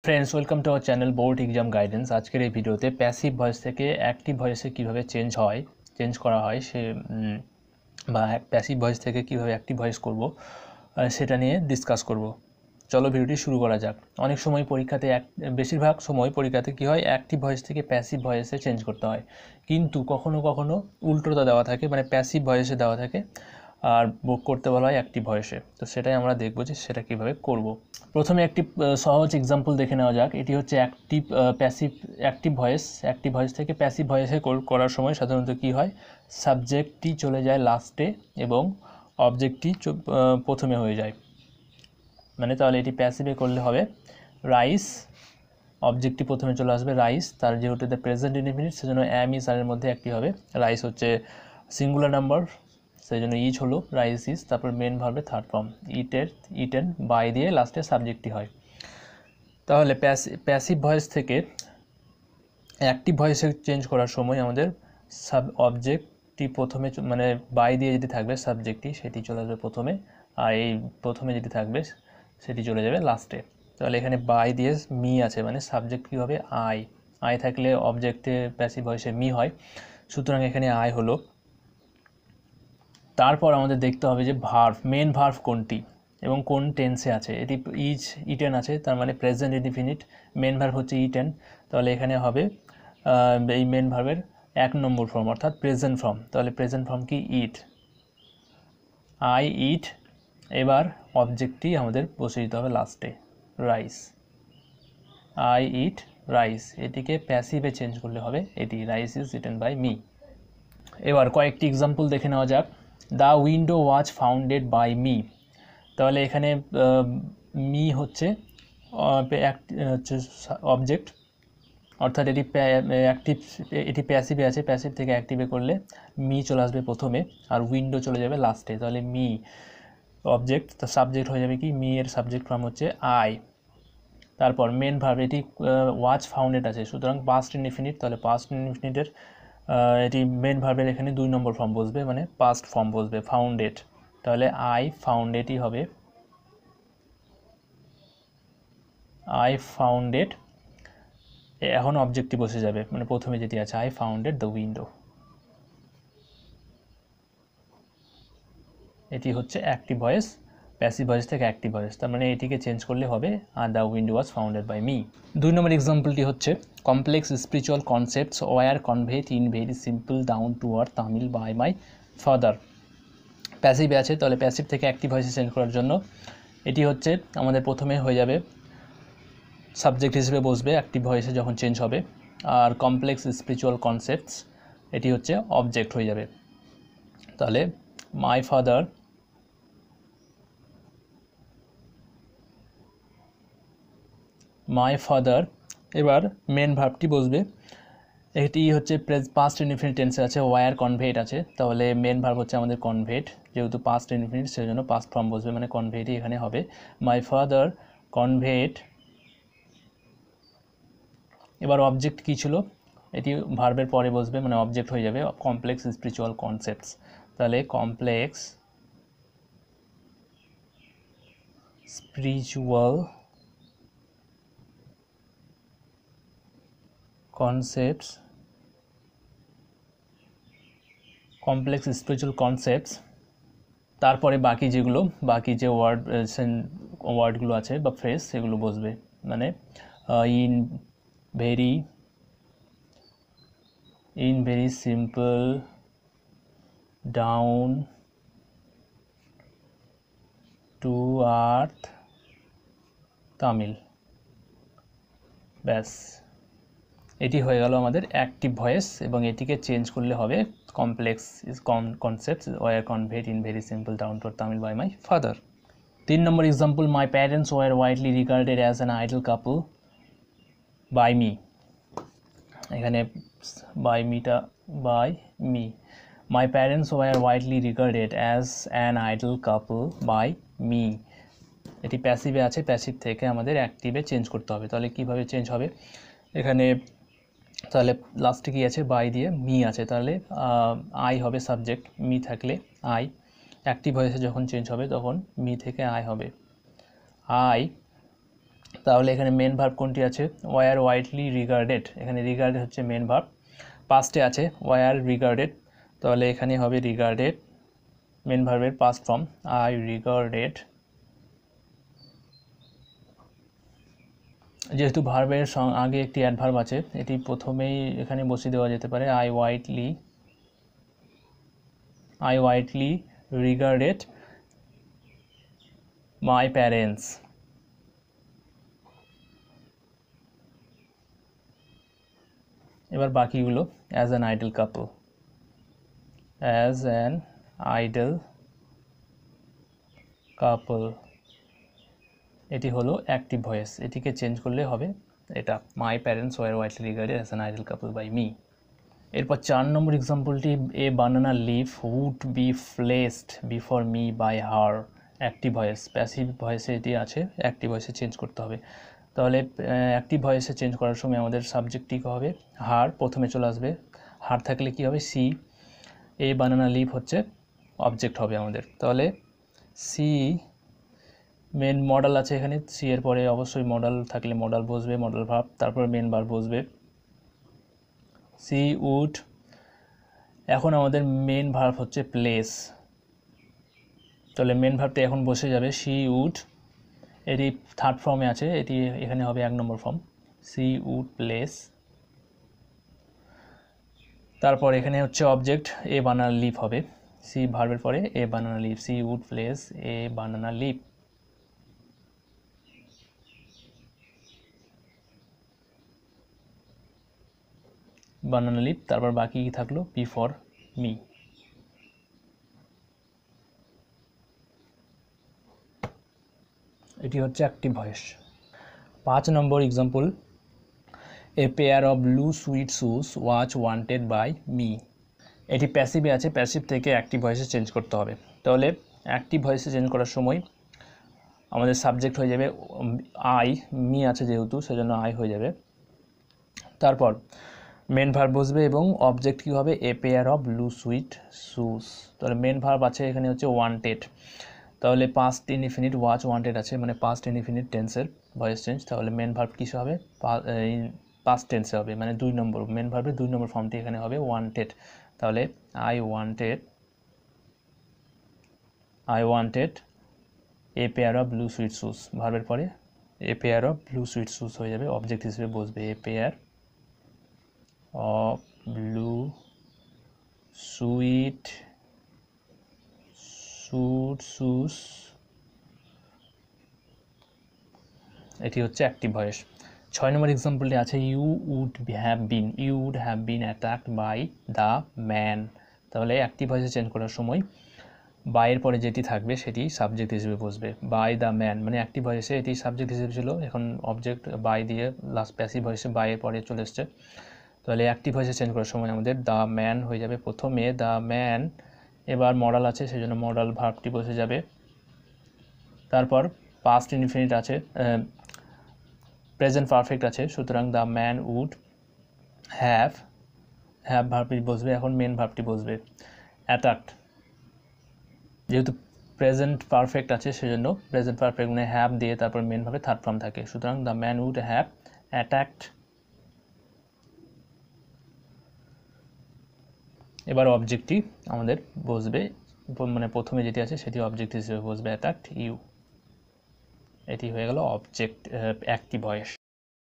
Friends, welcome to our channel board exam guidance. আজকের এই ভিডিওতে প্যাসিভ ভয়েস থেকে অ্যাক্টিভ ভয়েসে কীভাবে চেঞ্জ করা হয় বা প্যাসিভ ভয়েস থেকে কীভাবে অ্যাক্টিভ ভয়েস করব সেটা নিয়ে ডিসকাস করব। চলো ভিডিওটি শুরু করা যাক। অনেক সময় পরীক্ষাতে বেশিরভাগ সময় পরীক্ষাতে কী হয়, অ্যাক্টিভ ভয়েস থেকে প্যাসিভ ভয়েসে চেঞ্জ করতে হয়, কিন্তু কখনো কখনো উল্টোটা দেওয়া থাকে, মানে প্যাসিভ ভয়েসে দেওয়া থাকে আর করতে বলা হয় অ্যাক্টিভ ভয়েসে। তো সেটাই আমরা দেখব যে সেটা কীভাবে করব। প্রথমে একটি সহজ এক্সাম্পল দেখে নেওয়া যাক। এটি হচ্ছে অ্যাক্টিভ ভয়েস থেকে প্যাসিভ ভয়েসে করার সময় সাধারণত কী হয়, সাবজেক্টটি চলে যায় লাস্টে এবং অবজেক্টটি প্রথমে হয়ে যায়। মানে তাহলে এটি প্যাসিভে করলে হবে রাইস, অবজেক্টটি প্রথমে চলে আসবে রাইস, তার যেহেতু দ্য প্রেজেন্ট ইনডিফিনিট সেজন্য অ্যাম ইজ আর এর মধ্যে একটি হবে। রাইস হচ্ছে সিঙ্গুলার নাম্বার, সেই জন্য ইচ হলো রাইস ইজ, তারপর মেন ভার্বে থার্ড ফর্ম ইটেন বাই দিয়ে লাস্টে সাবজেক্টটি হয়। তাহলে প্যাসিভ ভয়েস থেকে অ্যাক্টিভ ভয়েসে চেঞ্জ করার সময় আমাদের অবজেক্টটি প্রথমে, মানে বাই দিয়ে যেটি থাকবে সাবজেক্টটি সেটি চলে আসবে প্রথমে, আর এই প্রথমে যেটি থাকবে সেটি চলে যাবে লাস্টে। তাহলে এখানে বাই দিয়ে মি আছে, মানে সাবজেক্ট কী হবে আই থাকলে অবজেক্টে প্যাসিভ ভয়েসে মি হয়, সুতরাং এখানে আই হলো। তারপর আমাদের দেখতে হবে যে মেন ভার্ভ কোনটি এবং কোন টেন্সে আছে। এটি ইটেন আছে, তার মানে প্রেজেন্ট ইনডিফিনিট, মেন ভার্ভ হচ্ছে ইটেন। তাহলে এখানে হবে এই মেন ভার্ভের 1 নম্বর ফর্ম অর্থাৎ প্রেজেন্ট ফর্ম। তাহলে প্রেজেন্ট ফর্ম কি ইট, আই ইট। এবার অবজেক্টটি আমাদের বসে দিতে হবে লাস্টে, রাইস, আই ইট রাইস। এটিকে প্যাসিভে চেঞ্জ করলে হবে এটি rice is eaten by me. এবার কয়েকটি এক্সাম্পল দেখে নেওয়া যাক। The window was founded by me. তাহলে এখানে মি হচ্ছে অবজেক্ট, অর্থাৎ এটি প্যাসিভে আছে, প্যাসিভ থেকে অ্যাক্টিভে করলে মি চলে আসবে প্রথমে আর উইন্ডো চলে যাবে লাস্টে। তাহলে মি অবজেক্ট, তার সাবজেক্ট হয়ে যাবে কি, মি এর সাবজেক্ট ফর্ম হচ্ছে আই। তারপর মেন ভার্ব, এটি ওয়াজ ফাউন্ডেড আছে, সুতরাং পাস্ট ইনডিফিনিট। তাহলে পাস্ট ইনডিফিনিটের এটি মেন ভার্বের এখানে 2 নম্বর ফর্ম বসবে, মানে পাস্ট ফর্ম বসবে ফাউন্ডেড। তাহলে আই ফাউন্ডেডই হবে, আই ফাউন্ডেড। এখন অবজেক্টটি বসে যাবে, মানে প্রথমে যেটি আছে আই ফাউন্ডেড দ্য উইন্ডো। এটি হচ্ছে অ্যাক্টিভ ভয়েস, প্যাসিভ ভয়েস থেকে অ্যাক্টিভ ভয়েস, তার মানে এটিকে চেঞ্জ করলে হবে আর the window was founded by me. 2 নম্বর এক্সাম্পলটি হচ্ছে complex spiritual concepts were conveyed in very simple down to earth Tamil by my father. প্যাসিভে আছে, তাহলে প্যাসিভ থেকে অ্যাক্টিভ ভয়েসে চেঞ্জ করার জন্য এটি হচ্ছে আমাদের প্রথমে হয়ে যাবে সাবজেক্ট হিসেবে বসবে অ্যাক্টিভ ভয়েসে যখন চেঞ্জ হবে, আর কমপ্লেক্স স্পিরিচুয়াল কনসেপ্টস এটি হচ্ছে অবজেক্ট হয়ে যাবে। তাহলে মাই ফাদার, এবার মেন ভার্বটি বসবে। এটি হচ্ছে পাস্ট ইনডিফিনিট টেন্সে আছে, ওয়ার কনভেড আছে, তাহলে মেন ভার্ব হচ্ছে আমাদের কনভেড, যেহেতু পাস্ট ইনডিফিনিট সেজন্য পাস্ট ফর্ম বসবে, মানে কনভেডই এখানে হবে। My father conveyed. এবার অবজেক্ট কী ছিল, এটি ভার্বের পরে বসবে, মানে অবজেক্ট হয়ে যাবে কমপ্লেক্স স্পিরিচুয়াল কনসেপ্টস। তাহলে কমপ্লেক্স স্পিরিচুয়াল কনসেপ্টস, তারপরে বাকি যে ওয়ার্ডগুলো আছে বা ফ্রেজ সেগুলো বসবে, মানে in very simple down to earth Tamil. ব্যাস, এটি হয়ে গেল আমাদের অ্যাক্টিভ ভয়েস, এবং এটিকে চেঞ্জ করলে হবে complex concepts were conveyed in very simple down to Tamil by my father. 3 নম্বর example, my parents were widely regarded as an idol couple by me. এখানে by me, my parents were widely regarded as an idol couple by me. এটি প্যাসিভে আছে, passive থেকে আমাদের অ্যাক্টিভে change করতে হবে। তাহলে কিভাবে চেঞ্জ হবে, এখানে তাহলে লাস্টে কি আছে, বাই দিয়ে মি আছে, তাহলে আই হবে সাবজেক্ট, মি থাকলে আই। অ্যাক্টিভ ভয়েসে যখন চেঞ্জ হবে তখন মি থেকে আই হবে, আই তাহলে এখানে মেন ভার্ব কোনটি আছে? ওয়ার ওয়াইডলি রিগার্ডেড, এখানে রিগার্ডেড হচ্ছে মেন ভার্ব। পাস্টে আছে ওয়ার রিগার্ডেড, তাহলে এখানে হবে রিগার্ডেড মেন ভার্বের পাস্ট ফর্ম, আই রিগার্ডেড। যেহেতু ভার্বের আগে একটি অ্যাডভার্ব আছে, এটি প্রথমেই এখানে বসিয়ে দেওয়া যেতে পারে, I widely regarded my parents. এবার বাকিগুলো, as an idol couple, as an idol couple, এটি হলো অ্যাক্টিভ ভয়েস, এটিকে চেঞ্জ করলে হবে এটা, my parents were widely regarded as an idol couple by me. এরপর 4 নম্বর এক্সাম্পলটি, a banana leaf would be placed before me by her, active voice. Passive ভয়েসে এটি আছে, অ্যাক্টিভ ভয়েসে চেঞ্জ করতে হবে। তাহলে অ্যাক্টিভ ভয়েসে চেঞ্জ করার সময় আমাদের সাবজেক্টটি হবে হার, প্রথমে চলে আসবে। হার থাকলে কি হবে? সি। এ বানানা লিফ হচ্ছে অবজেক্ট হবে আমাদের, তাহলে সি মেন মডেল আছে এখানে, সি এর পরে অবশ্যই মডেল থাকলে মডেল বসবে, মডেল ভার্ব, তারপর মেন ভার্ব বসবে, সি উড। এখন আমাদের মেন ভার্ব হচ্ছে প্লেস, তাহলে মেন ভার্বটা এখন বসে যাবে সি উড, এটি থার্ড ফর্মে আছে, এটি এখানে হবে 1 নম্বর ফর্ম, সি উড প্লেস। তারপর এখানে হচ্ছে অবজেক্ট এ বানানা লিফ হবে, সি ভার্বের পরে a banana leaf, she would place a banana leaf. Banana leaf, তারপর বাকি কি থাকলো? Before me. এটি হচ্ছে অ্যাক্টিভ ভয়েস। 5 নম্বর example, a pair of blue suede shoes was wanted by me, এটি প্যাসিভে আছে, প্যাসিভ থেকে অ্যাক্টিভ ভয়েসে চেঞ্জ করতে হবে। তাহলে অ্যাক্টিভ ভয়েসে চেঞ্জ করার সময় আমাদের সাবজেক্ট হয়ে যাবে আই, মি আছে যেহেতু সেজন্য আই হয়ে যাবে। তারপর মেন ভার্ব বসবে এবং অবজেক্ট কী হবে? এ pair of blue suede shoes, তাহলে মেন ভার্ব আছে এখানে হচ্ছে ওয়ান্টেড, তাহলে পাস্ট ইনডিফিনিট ওয়াচ ওয়ান্টেড আছে, মানে পাস্ট ইনডিফিনিট টেন্সের ভয়েস চেঞ্জ, তাহলে মেন ভার্ব কিসে হবে? পাস্ট টেন্সে হবে, মানে 2 নম্বর মেন ভার্বের 2 নম্বর ফর্মটি এখানে হবে ওয়ান্টেড, তাহলে I wanted a pair of blue suede shoes, ভার্বের পরে a pair of blue suede shoes হয়ে যাবে, অবজেক্ট হিসেবে বসবে a pair of blue suede shoes, এটি হচ্ছে অ্যাক্টিভ ভয়েস। 6 নম্বর এক্সাম্পলটি আছে, you would have been attacked by the man, তাহলে অ্যাক্টিভ ভয়েসে চেঞ্জ করার সময় বাইয়ের পরে যেটি থাকবে সেটি সাবজেক্ট হিসেবে বসবে, বাই দ্য ম্যান, মানে অ্যাক্টিভ ভয়েসে এটি সাবজেক্ট হিসেবে ছিল, এখন অবজেক্ট বাই দিয়ে লাস্ট প্যাসিভ ভয়েসে বাইয়ের পরে চলে এসছে, তাহলে অ্যাক্টিভ ভয়েসে চেঞ্জ করার সময় আমাদের দ্য ম্যান হয়ে যাবে প্রথমে, দ্য ম্যান। এবার মডেল আছে সেজন্য মডেল ভার্বটি বসে যাবে, তারপর পাস্ট ইনডিফিনিট আছে, প্রেজেন্ট পারফেক্ট আছে, সুতরাং দ্য ম্যান উড হ্যাভ ভার্বটি বসবে, এখন মেন ভার্বটি বসবে অ্যাটাকড, যেহেতু প্রেজেন্ট পারফেক্ট আছে সেজন্য প্রেজেন্ট পারফেক্ট মানে হ্যাভ দিয়ে তারপর মেন ভাবে থার্ড ফর্ম থাকে, সুতরাং the man would have attacked. এবার অবজেক্টটি আমাদের বসবে, মানে প্রথমে যেটি আছে সেটি অবজেক্ট হিসেবে বসবে অ্যাটাকড ইউ, এটি হয়ে গেল অবজেক্ট অ্যাক্টিভ ভয়েস।